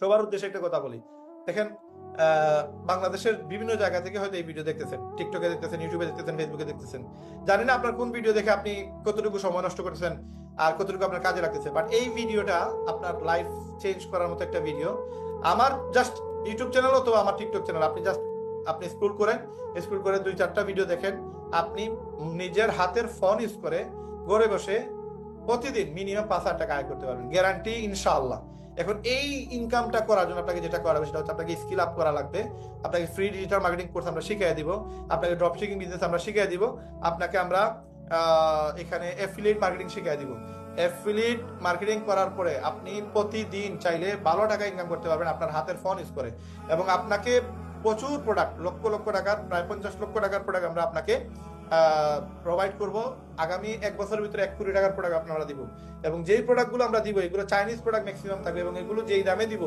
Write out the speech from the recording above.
সবার উদ্দেশ্যে একটা কথা বলি, দেখেন বাংলাদেশের বিভিন্ন জায়গা থেকে হয়তো এই ভিডিও দেখতেছেন, টিকটকে দেখতেছেন, ইউটিউবে দেখতেছেন, ফেসবুকে দেখতেছেন। জানি না আপনার কোন ভিডিও দেখে আপনি কতটুকু সময় নষ্ট করতেছেন আর কতটুকু আপনার কাজে লাগতেছে, বাট এই ভিডিওটা আপনার লাইফ চেঞ্জ করার মতো একটা ভিডিও। আমার জাস্ট ইউটিউব চ্যানেল অথবা আমার টিকটক চ্যানেল, আপনি স্ক্রল করেন, স্ক্রল করে 2-4টা ভিডিও দেখেন, আপনি নিজের হাতের ফোন ইউজ করে ঘরে বসে প্রতিদিন মিনিমাম 5,000 টাকা আয় করতে পারবেন, গ্যারান্টি ইনশাআল্লাহ। এখন এই ইনকামটা করার জন্য আপনাকে যেটা করা হবে সেটা হচ্ছে আপনাকে স্কিল আপ করা লাগবে। আপনাকে ফ্রি ডিজিটাল মার্কেটিং কোর্স আমরা শিখিয়ে দিব, আপনাকে ড্রপ শিপিং বিজনেস আমরা শিখিয়ে দিব, আপনাকে আমরা এখানে অ্যাফিলিয়েট মার্কেটিং শিখিয়ে দিব। অ্যাফিলিয়েট মার্কেটিং করার পরে আপনি প্রতিদিন চাইলে ভালো টাকা ইনকাম করতে পারবেন আপনার হাতের ফোন ইউজ করে। এবং আপনাকে প্রচুর প্রোডাক্ট, লক্ষ লক্ষ টাকার, প্রায় 50 লক্ষ টাকার প্রোডাক্ট আমরা আপনাকে প্রোভাইড করব। আগামী 1 বছরের ভিতরে 1 কোটি টাকার প্রোডাক্ট আপনারা দিব। এবং যেই প্রোডাক্টগুলো আমরা দিব এগুলো চাইনিজ প্রোডাক্ট ম্যাক্সিমাম থাকবে, এবং এগুলো যেই দামে দিব